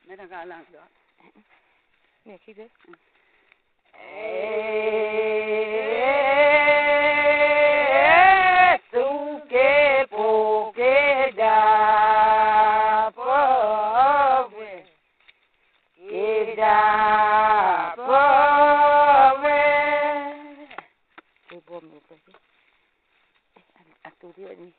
Mera galang do. Ne kide. Suke poke da pove. Ida pove. Ebo me pove. Atudio ni.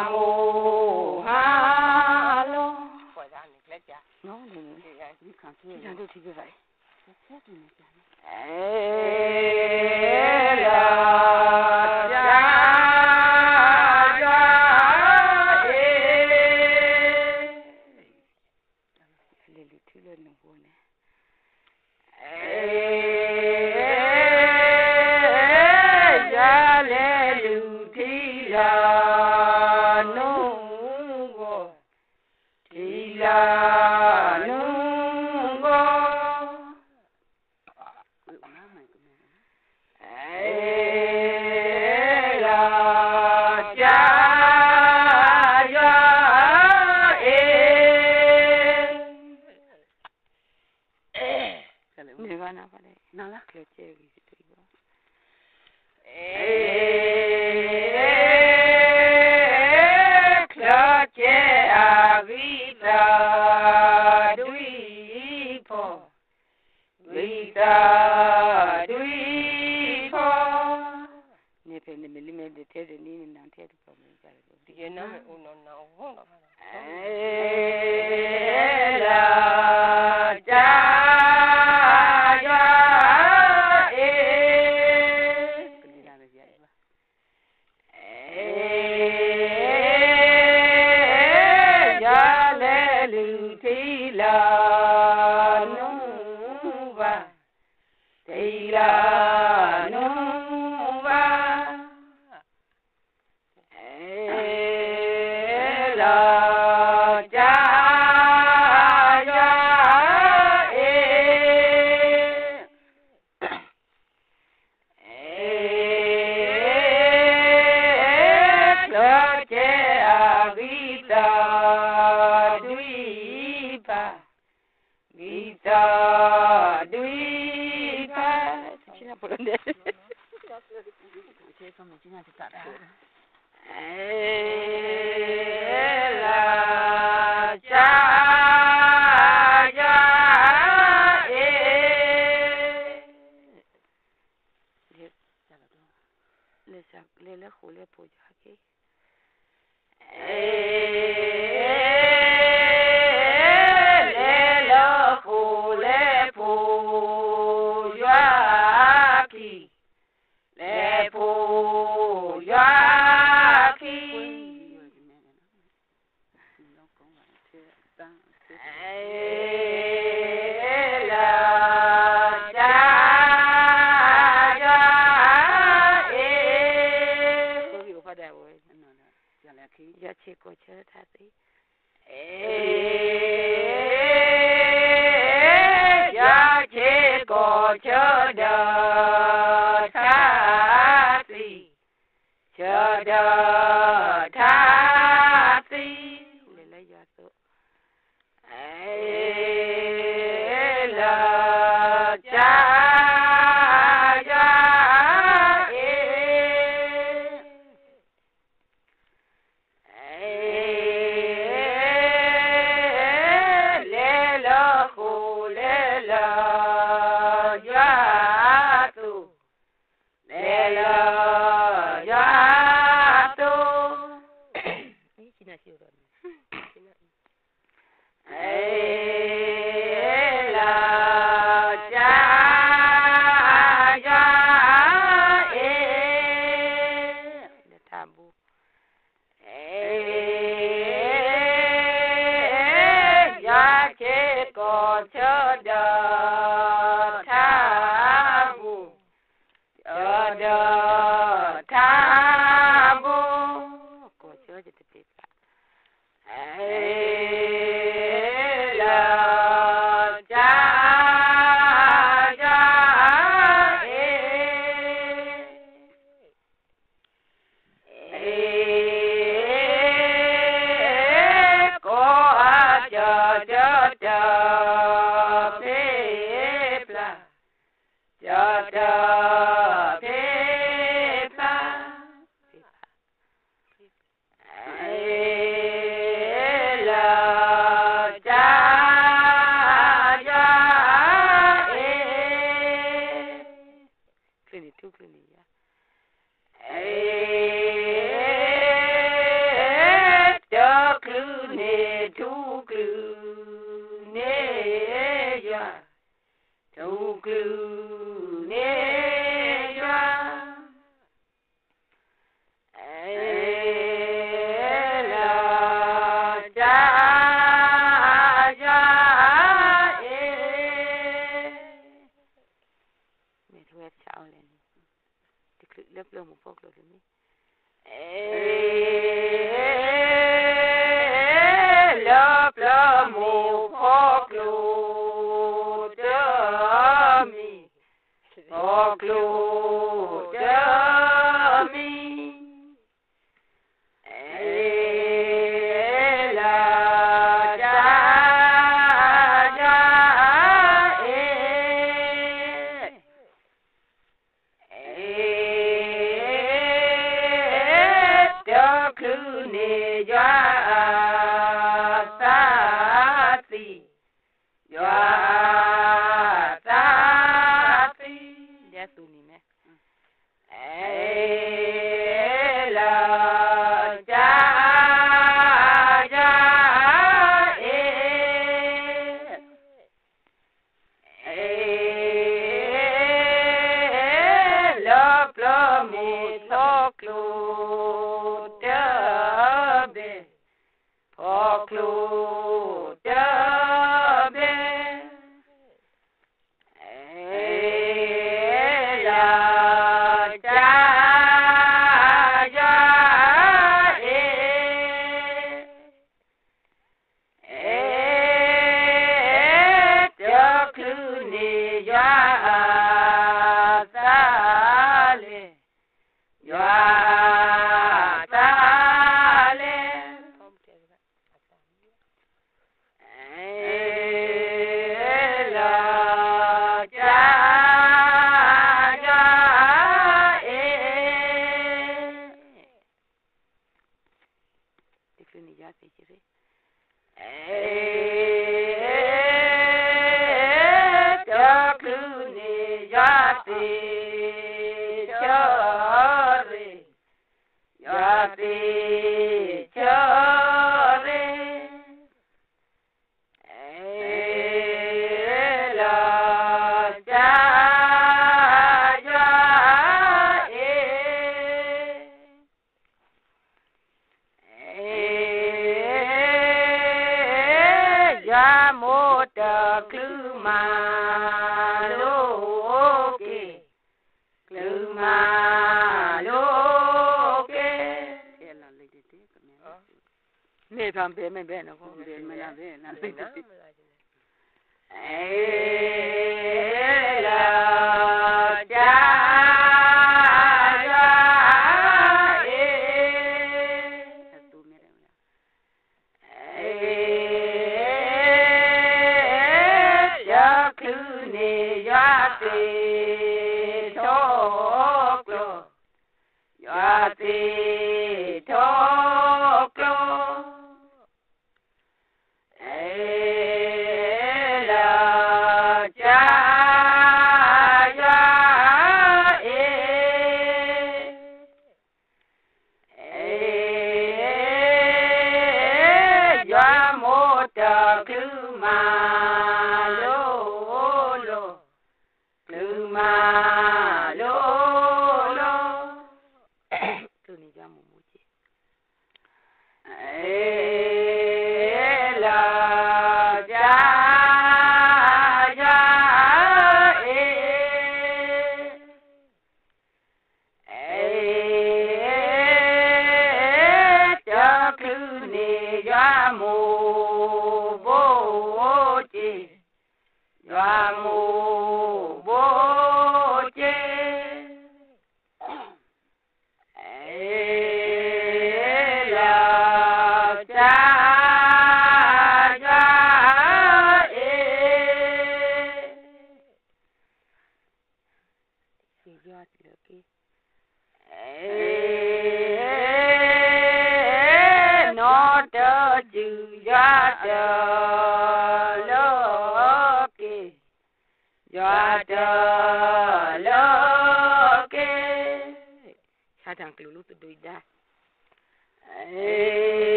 mo ha lo khỏi ra này lấy cha nó này đi khám thuê ra tôi thì cái vậy ကလူနေသူကလူနေရွာသူကလူနေရွာlớp một phút rồi đấy. Lớp một phút rồi mi, phút rồi mi.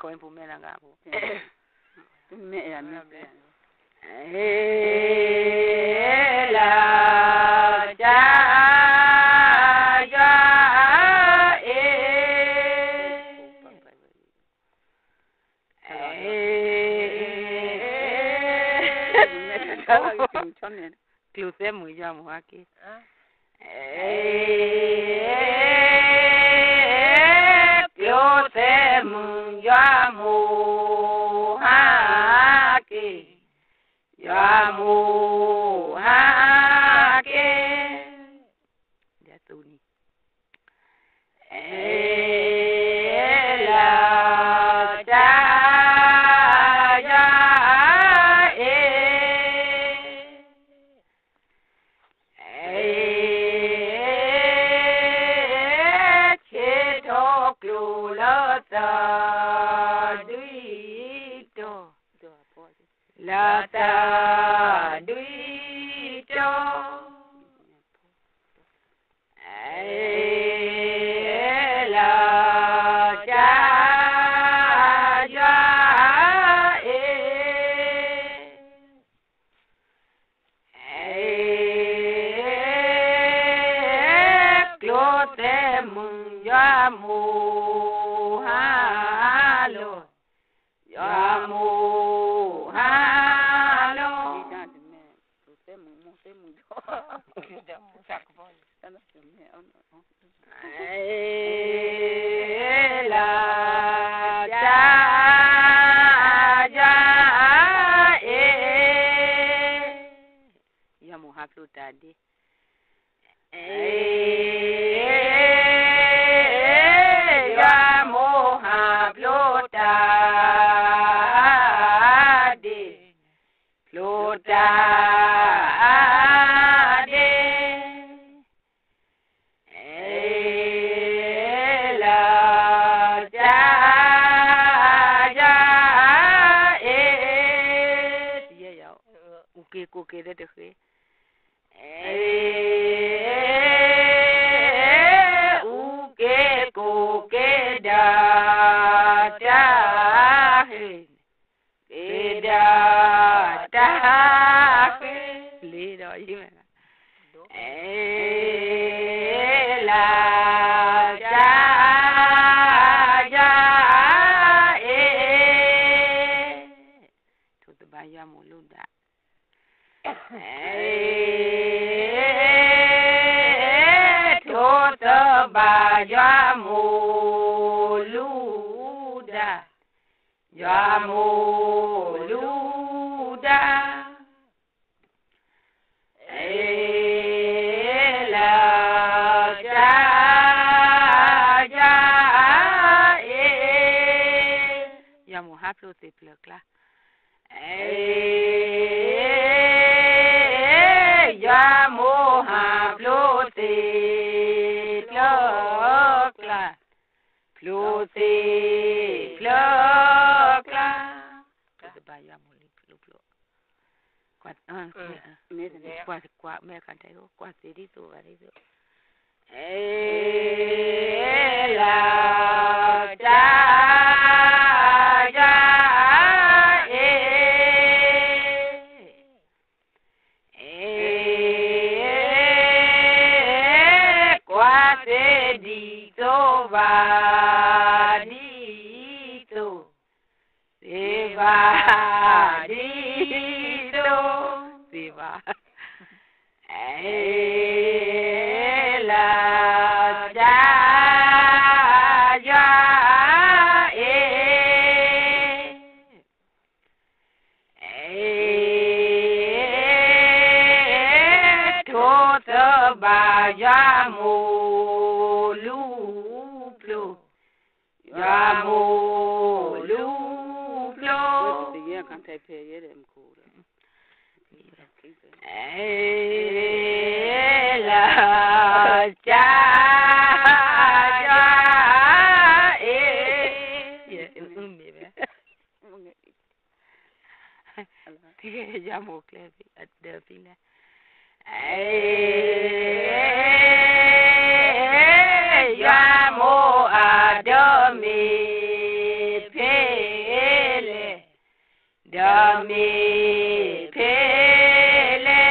coin for men and go. Me and me. La ja ja Close mu ya mu aki. Close mu ya mu aki. Ya mu aki. That's only. La ja ja Lata duito la ja ja clote mun ya mu halo ya mu la ja ja ya mu ha flutade ya mu ha flutade Okay, that is it. Uke da da later you la ja ja to the bayamuluda Tota bayamuluda Jamuluda la ja ja ya mu ha flute te plakla ya mu ha flute plakla flute plakla to the bayamuli pluklo kwat kwat me kan tayo kwat sidi to ari so la ja ja kwate di to va di to seva di to seva la ja ja tota bayamuluplo Jamuluplo yeah kan tai pe ye dem ko la ja ja ya mo klevi at the fila ya mo adome pe Dami Pele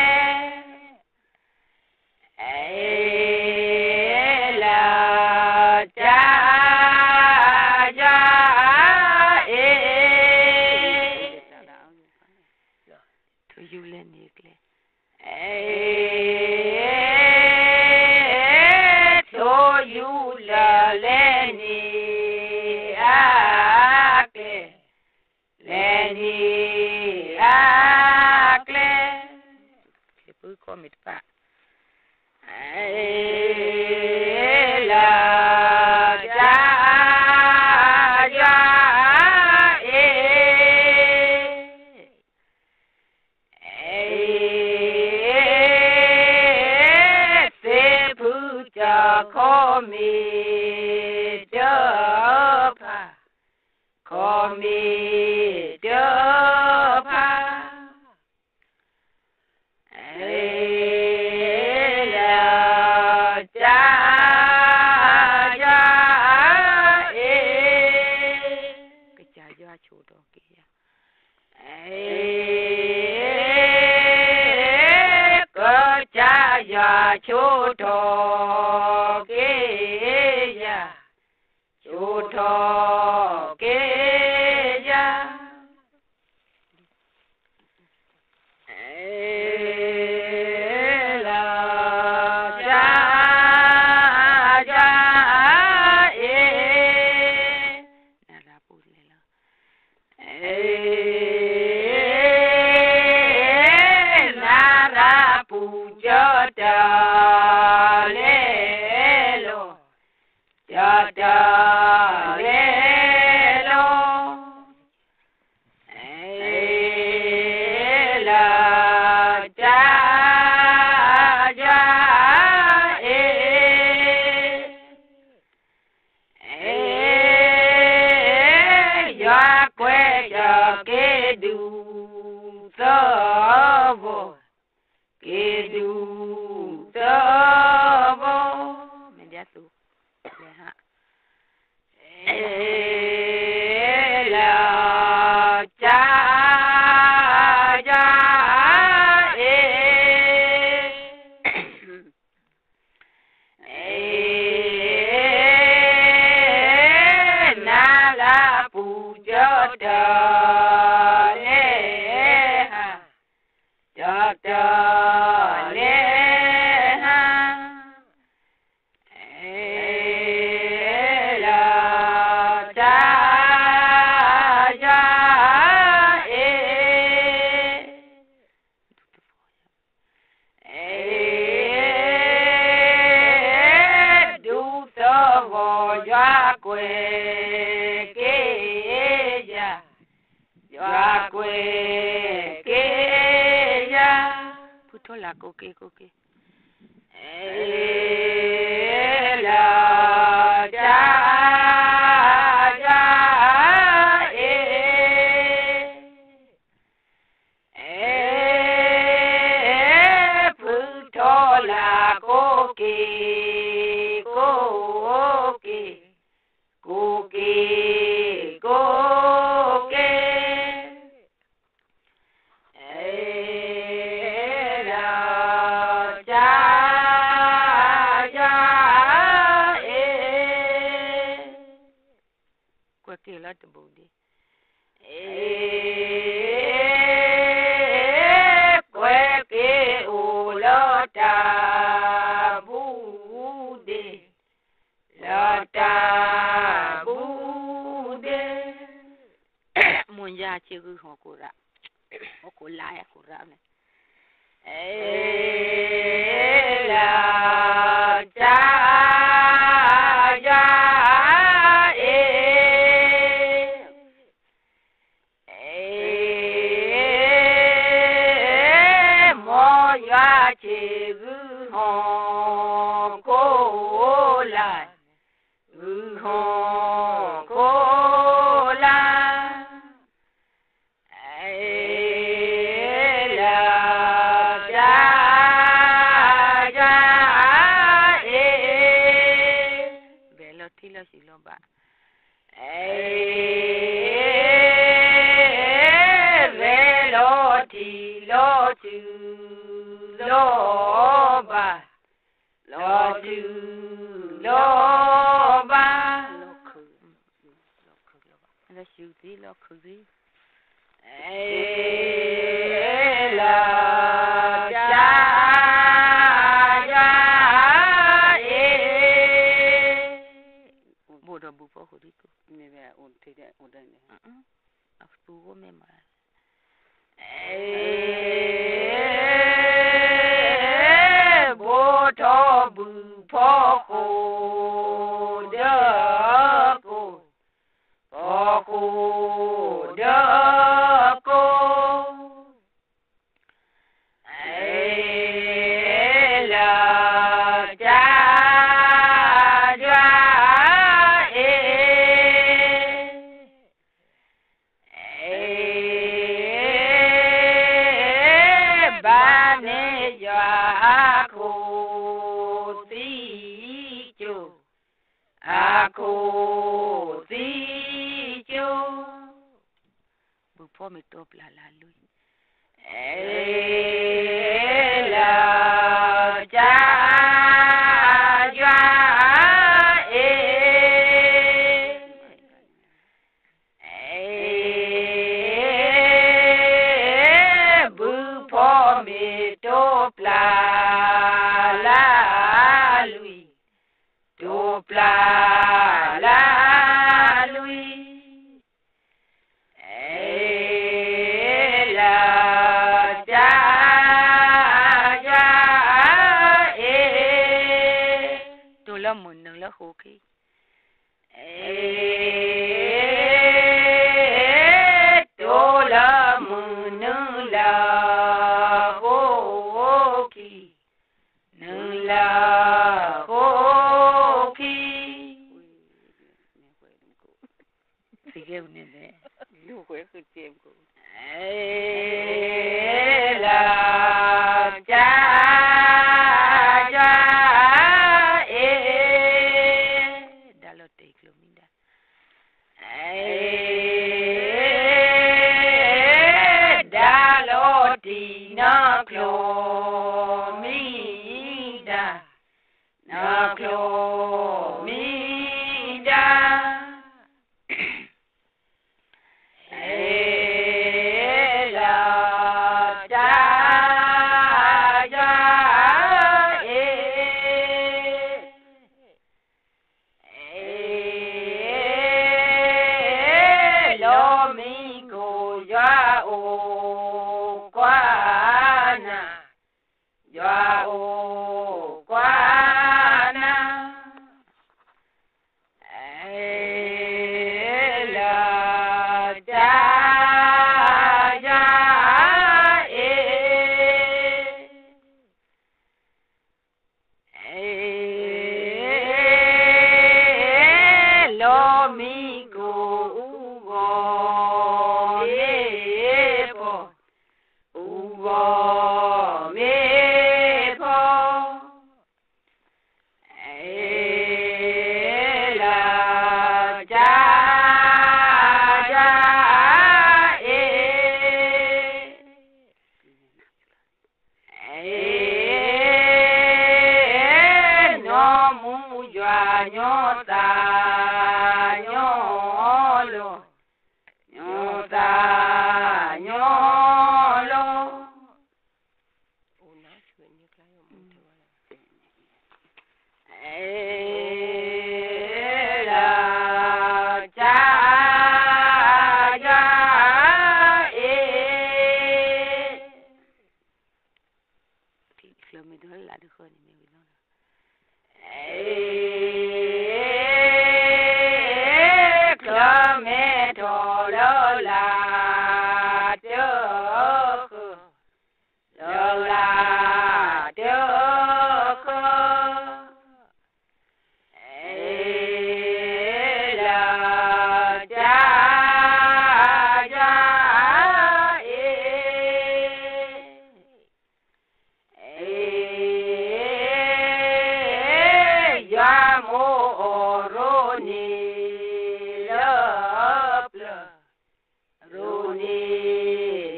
Ela Ja Ja To you Lenny To you Lenny Akle Lenny Akle People call me back. La ja ja se puja call me dopa call me dopa Ya choto ke ya choto ke ya la ja ja Nara pulela. Nara pujata lelo jata lelo la ja ja ya kwe ya ke du so bo Kedu Tabo Mediatu. Leha. La Ja Ja Nala Pujata Leha Jata Leha La Ja Ja Du so vo ya kwe ke ya ya kwe ke ya Putola koke koke. La ja ja putola koke koke koke koke la ja ja Kweke la to bodi. Kweke ulota bude lota bude Monja chigu hokura. Okula ya kurame. La ja ja mo ya chigu hon ko la hon ko la la ja ja Belo tilo siloba. loba loju loba la shuti lo khuzi la ja ja bodo bu po ho diku ne ba on te de on de afu go me ma bodo bu po ko de ko ko de ko la ja ja ba ne ya ko ti chu ako ti chu bu po me top la lui la ja ja bu po me top la lui top la lui la ja ja to la mun nang la ho ki to la mun la ho ki nang la ho ki si ge ne de lu ko ku jem ko la ja ja da lo te klominda da lo ti na klominda na klominda la ja ja lo mi ko ya o kwa na ya o kwa na la ja ja lo mi ko ugo me po ugo me po la ja ja no mu jwa nyo ta nyo lo nyo ta nyo lo una chwe ni klayo mu te wala la ja ja ti klomi do la de ko ni me wi no klame to lo la to lo la to la ja ja ya mo ro ni lo ro ni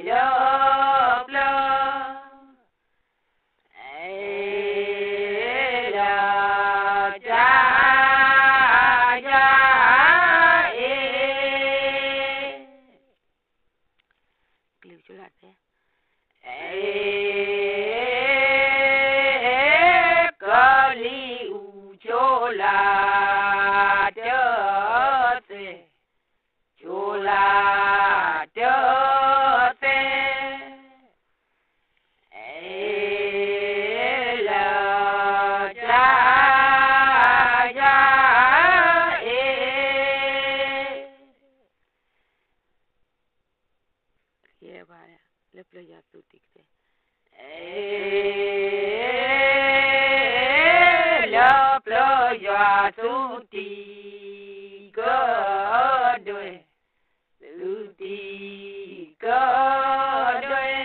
lo สุติก็ด้วยสุติก็ด้วย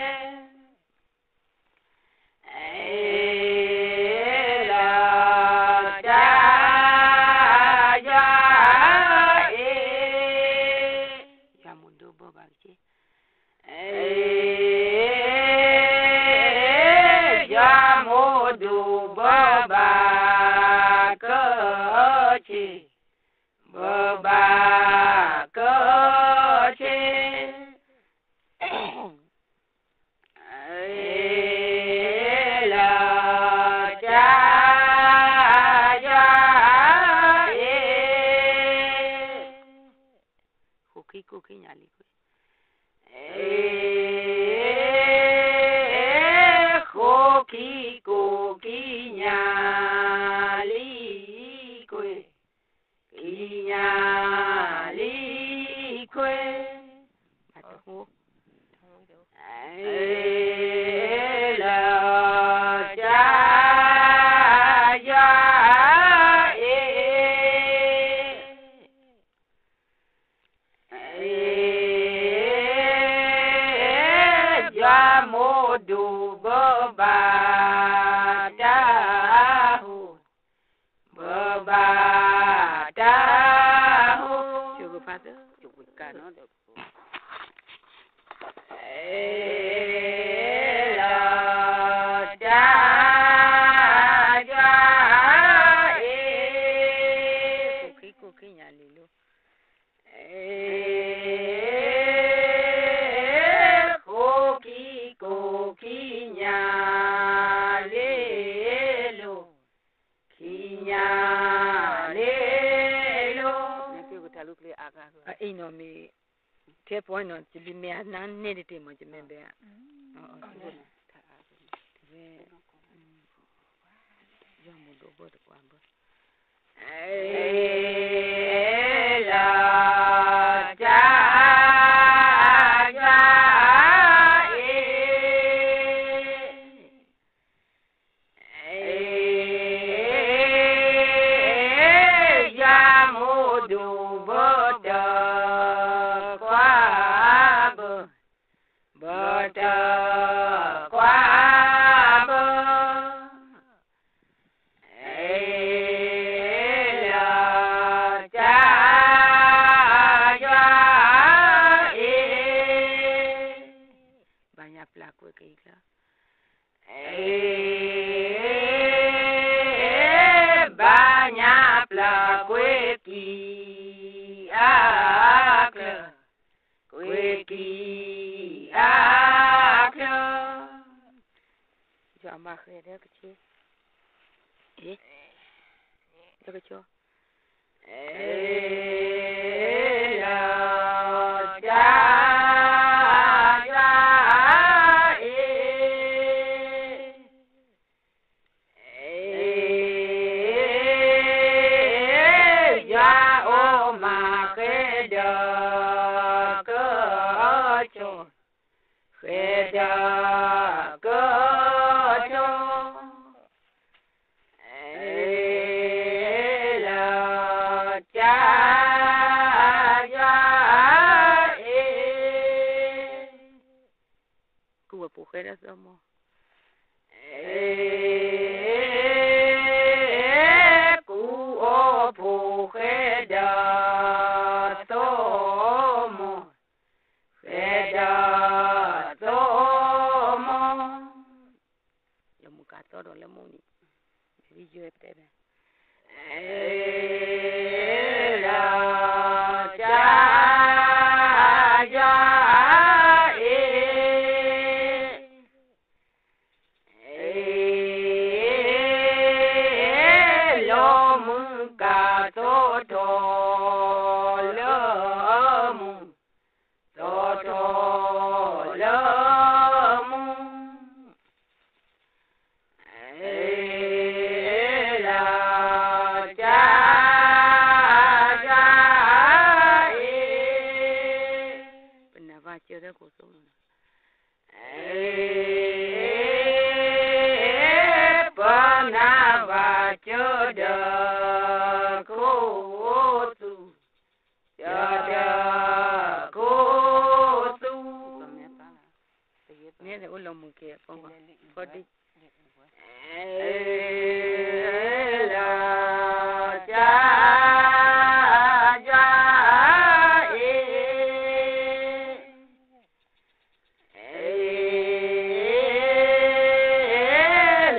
Joda ကြောင့်မကဲပေါ့ပါဖော်ဒီလာကြာကြာ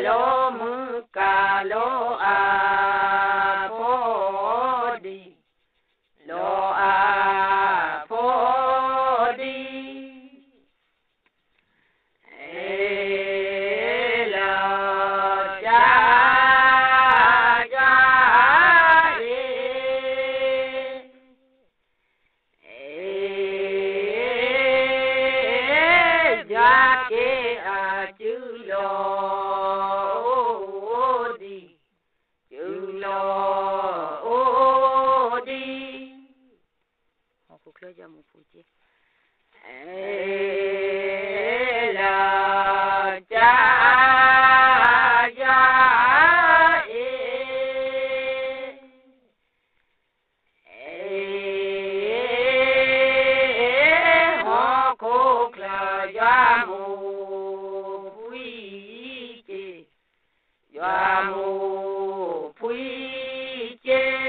လောမကာလောအာဖောဒီလောအာဖောဒီကြောင့်မပူကြည့်လာကြာကြာဟောခိုကလာရွာမူပွီကြည်ရွာမူပွီကြည်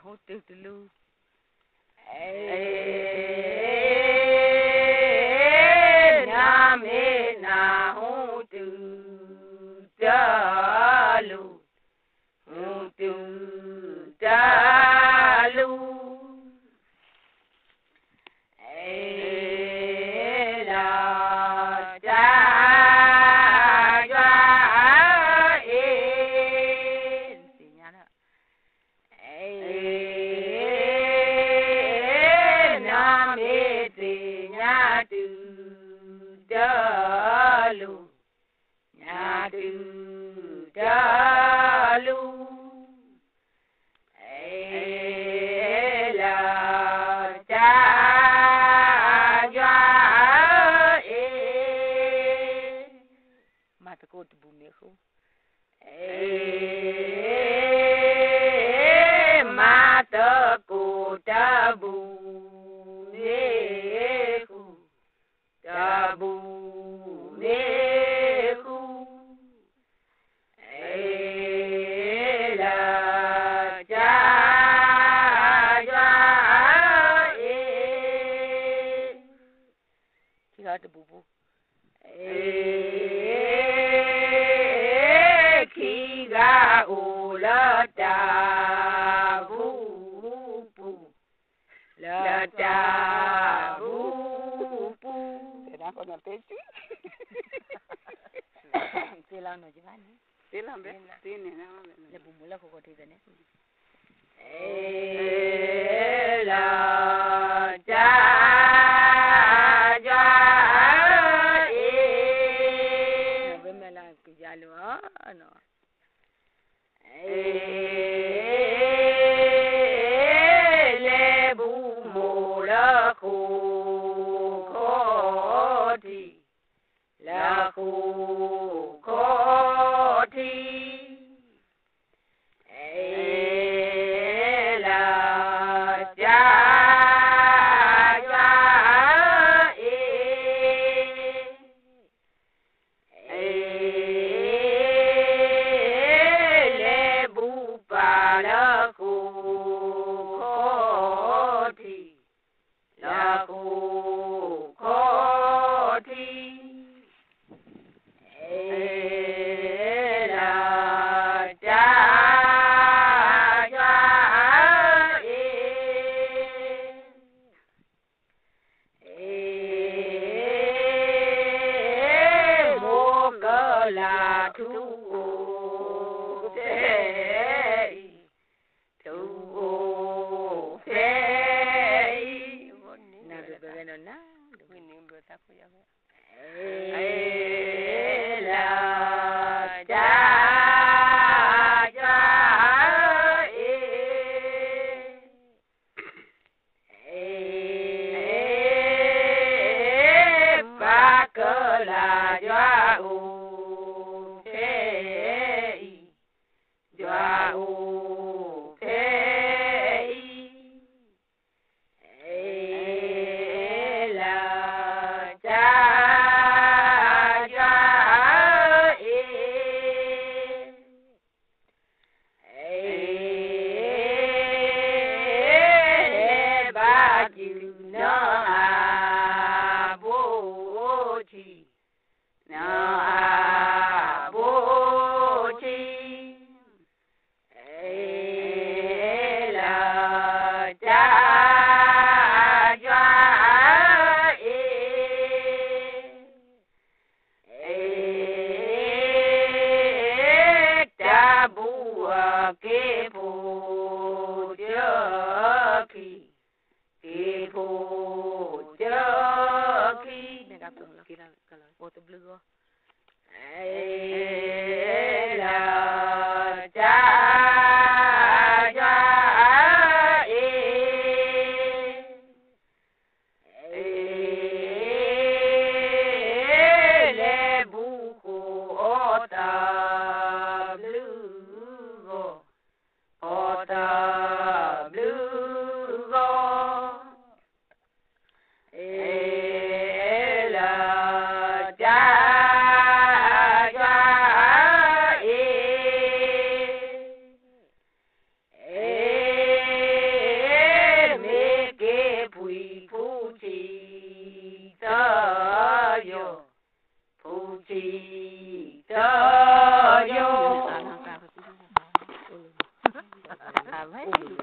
hô từ từ lu na me na hô từ ta lu hô từ ta lu စီတော်ယော အာဘာ